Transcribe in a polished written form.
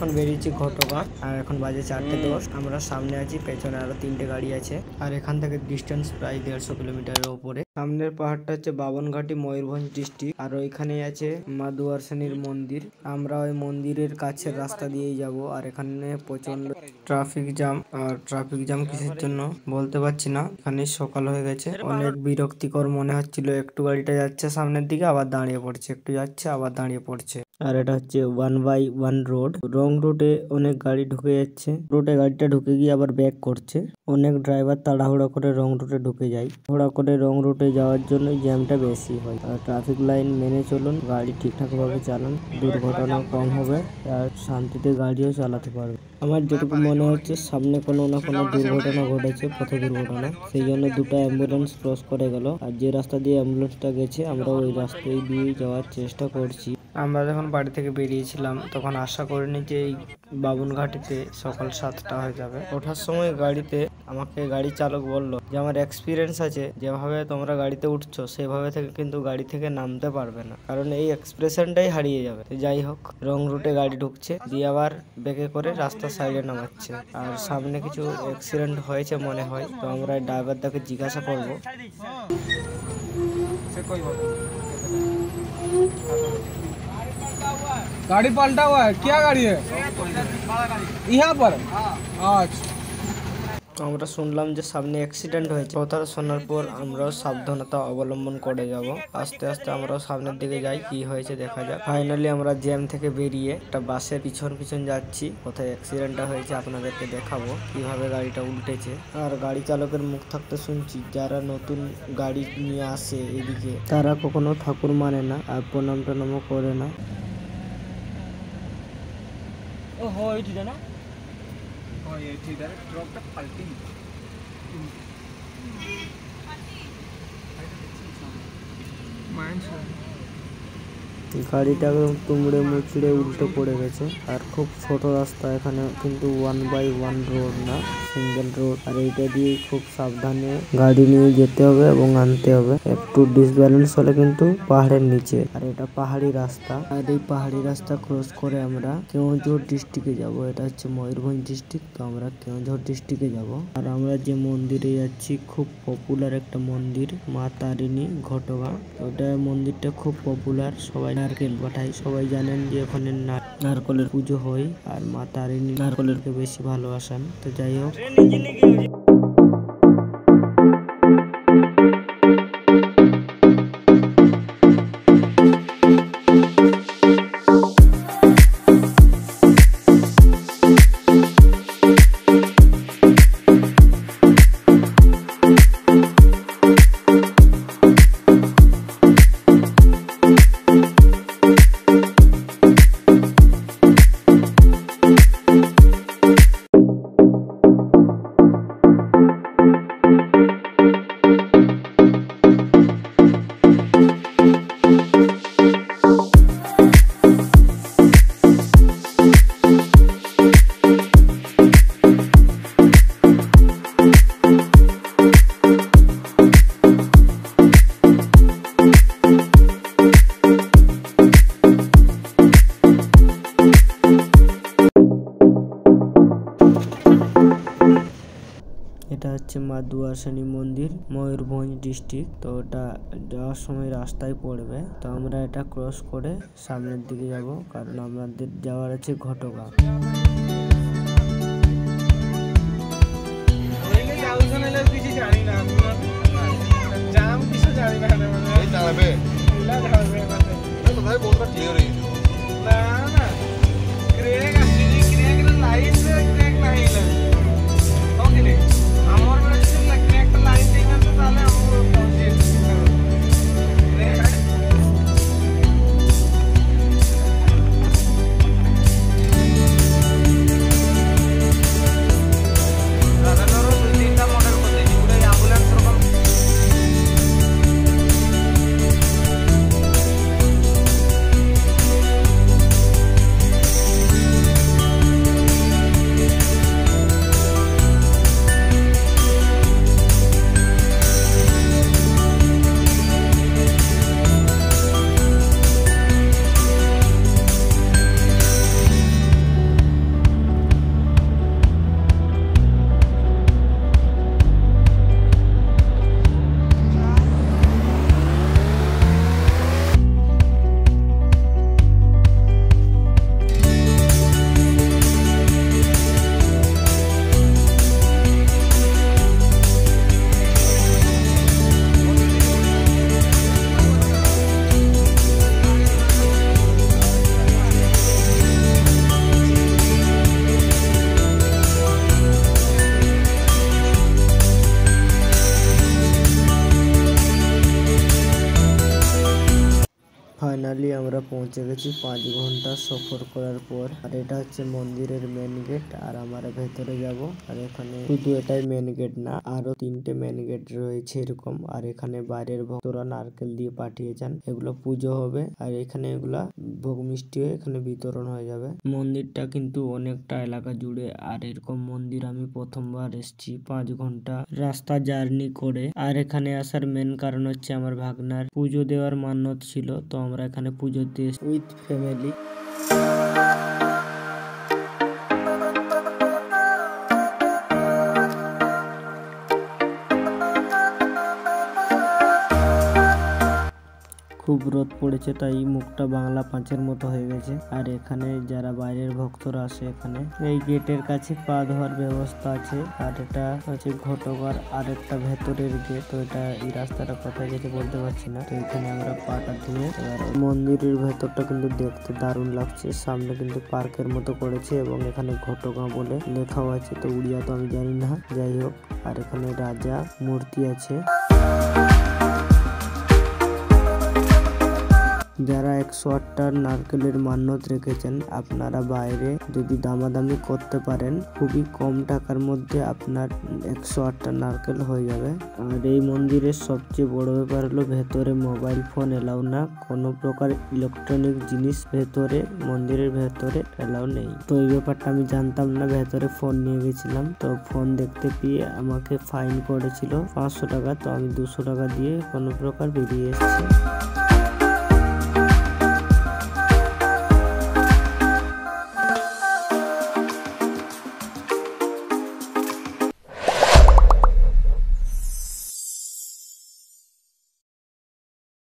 এখন বেরিয়েছি ঘটকা, আর এখন বাজে 4:10। আমরা সামনে আছি, পেছনে আরো 3টে গাড়ি আছে, আর এখান থেকে ডিস্টেন্স প্রায় 150 কিলোমিটারের উপরে। সামনের পাহাড়টা হচ্ছে বাবনঘাটি, ময়ূরভঞ্জ ডিস্ট্রিক্ট, আর ওইখানে আছে মা দুয়ারসানির মন্দির। আমরা ওই মন্দিরের কাছের রাস্তা দিয়েই যাব। আর এখানে প্রচন্ড ট্রাফিক জ্যাম, আর ট্রাফিক জ্যাম কিসের জন্য বলতে পারছি না। এখানে সকাল হয়ে গেছে, অনেক বিরক্তিকর মনে হচ্ছিল। একটু গাড়িটা যাচ্ছে সামনের দিকে, আবার দাঁড়িয়ে পড়ছে, একটু যাচ্ছে আবার দাঁড়িয়ে পড়ছে। আর এটা হচ্ছে 1/1 রোড। রং রুটে অনেক গাড়ি ঢুকে যাচ্ছে, রুটে গাড়িটা ঢুকে গিয়ে আবার ব্যাক করছে। অনেক ড্রাইভার তাড়াহুড়া করে রং রুটে ঢুকে যায়। তাড়াহুড়া করে রং রুটে যাওয়ার জন্য জ্যামটা বেশি হয়। আর ট্রাফিক লাইন মেনে চলুন, গাড়ি ঠিকঠাক ভাবে চালান, দুর্ঘটনা কম হবে, আর শান্তিতে গাড়িও চালাতে পারবে। আমার যেটুকু মনে হচ্ছে সামনে কোনো না কোনো দুর্ঘটনা ঘটেছে, পথ দুর্ঘটনা, সেই জন্য দুটো অ্যাম্বুলেন্স ক্রস করে গেল। আর যে রাস্তা দিয়ে অ্যাম্বুলেন্সটা গেছে আমরা ওই রাস্তায় দিয়ে যাওয়ার চেষ্টা করছি। আমরা যখন বাড়ি থেকে বেরিয়েছিলাম তখন আশা করিনি যে এই বাবনঘাটিতে সকাল 7টা হয়ে যাবে। ওঠার সময় গাড়িতে আমাকে গাড়ি চালক বলল যে আমার এক্সপিরিয়েন্স আছে, যেভাবে তোমরা গাড়িতে উঠছো সেভাবে থেকে কিন্তু গাড়ি থেকে নামতে পারবে না, কারণ এই এক্সপ্রেশনটাই হারিয়ে যাবে। যাই হোক, রং রুটে গাড়ি ঢুকছে, দিয়ে আবার বেঁকে করে রাস্তার সাইডে নামাচ্ছে। আর সামনে কিছু অ্যাক্সিডেন্ট হয়েছে মনে হয়, তো আমরা ড্রাইভারটাকে জিজ্ঞাসা করবো। गाड़ी पलटा हुआ है, क्या गाड़ी है यहाँ पर? अच्छा, তো আমরা শুনলাম যে সামনে অ্যাক্সিডেন্ট হয়েছে। কথা শোনার পর আমরাও সাবধানতা অবলম্বন করে যাব। আস্তে আস্তে আমরাও সামনের দিকে যাই, কি হয়েছে দেখা যাক। ফাইনালি আমরা জ্যাম থেকে বেরিয়ে একটা বাসের পিছন পিছন যাচ্ছি। কোথায় অ্যাক্সিডেন্টটা হয়েছে আপনাদেরকে দেখাবো, কিভাবে গাড়িটা উল্টেছে। আর গাড়ি চালকের মুখ থাকতে শুনছি, যারা নতুন গাড়ি নিয়ে আসে এদিকে তারা কখনো ঠাকুর মানে না, আর প্রণাম টনামও করে না। ओ हो ठीक है ना, हाँ ये ठीक है। ट्रक का पलटी माइंड গাড়িটা একদম তুমড়ে মুচড়ে উল্টে পড়ে গেছে। আর খুব ছোট রাস্তা, এখানে কিন্তু 1/1 রোড না, সিঙ্গেল রোড। আর এইটা দিয়ে খুব সাবধানে গাড়ি নিয়ে যেতে হবে এবং আনতে হবে। একটু ডিসব্যালেন্স হলে কিন্তু পাহাড়ের নিচে, আর এটা পাহাড়ি রাস্তা। আর এই পাহাড়ি রাস্তা ক্রস করে আমরা কেওঁঝর ডিস্ট্রিক্টে যাব। এটা হচ্ছে ময়ূরভঞ্জ ডিস্ট্রিক্ট, তো আমরা কেওঁঝর ডিস্ট্রিক্টে যাব। আর আমরা যে মন্দিরে যাচ্ছি, খুব পপুলার একটা মন্দির, মা তারিণী ঘটগা। ওটা মন্দিরটা খুব পপুলার, সবাই নারকেল পাঠায়। সবাই জানেন যে ওখানে নারকেলের পুজো হয়, আর মা তারিণী নারকেলেরকে বেশি ভালোবাসেন। তো যাই হোক, এটা হচ্ছে মা দুয়ারসানি মন্দির, ময়ূরভঞ্জ ডিস্ট্রিক্ট। তো ওটা যাওয়ার সময় রাস্তায় পড়বে, তো আমরা এটা ক্রস করে সামনের দিকে যাব, কারণ আমাদের যাওয়ার আছে ঘটগা। ফাইনালি আমরা পৌঁছে গেছি 5 ঘন্টা সফর করার পর। আর এটা হচ্ছে মন্দিরের মেন গেট, আর আমরা ভেতরে যাব। আর এখানে শুধু এটাই মেন গেট না, আরো 3টে মেন গেট রয়েছে এরকম। আর এখানে বাইরের ভক্তরা নারকেল দিয়ে পাঠিয়েছেন, এগুলো পুজো হবে। আর এখানে এগুলা ভোগ মিষ্টি হয়ে এখানে বিতরণ হয়ে যাবে। মন্দিরটা কিন্তু অনেকটা এলাকা জুড়ে। আর এরকম মন্দির আমি প্রথমবার এসেছি 5 ঘন্টা রাস্তা জার্নি করে। আর এখানে আসার মেন কারণ হচ্ছে আমার ভাগনার পুজো দেওয়ার মান্যত ছিল, তো আমরা এখানে পুজো দিয়ে উইথ ফ্যামিলি। খুব রোদ পড়েছে তাই মুখটা বাংলা পাঁচের মতো হয়ে গেছে। আর এখানে যারা বাইরের ভক্তরা আসে, এখানে এই গেটের কাছে পা ধোয়ার ব্যবস্থা আছে। আর এটা হচ্ছে ঘটকার আরেকটা ভেতরের গেট। তো এটা এই রাস্তাটা কোথায় গেছে বলতে পারছি না। তো এখানে আমরা পাটা ধুয়ে এবার মন্দিরের ভেতরটা কিন্তু দেখতে দারুণ লাগছে। সামনে কিন্তু পার্কের মতো করেছে এবং এখানে ঘটকা বলে লেখাও আছে। তো উড়িয়া তো আমি জানি না, যাই হোক। আর এখানে রাজা মূর্তি আছে। যারা 108টা নারকেলের মান্যত রেখেছেন, আপনারা বাইরে যদি দামাদামি করতে পারেন, খুবই কম টাকার মধ্যে আপনার 108টা নারকেল হয়ে যাবে। আর এই মন্দিরের সবচেয়ে বড় ব্যাপার হলো ভেতরে মোবাইল ফোন এলাও না, কোনো প্রকার ইলেকট্রনিক জিনিস ভেতরে মন্দিরের ভেতরে এলাও নেই। তো এই ব্যাপারটা আমি জানতাম না, ভেতরে ফোন নিয়ে গেছিলাম। তো ফোন দেখতে পেয়ে আমাকে ফাইন করেছিল 500 টাকা। তো আমি 200 টাকা দিয়ে কোনো প্রকার বেরিয়ে এসেছি।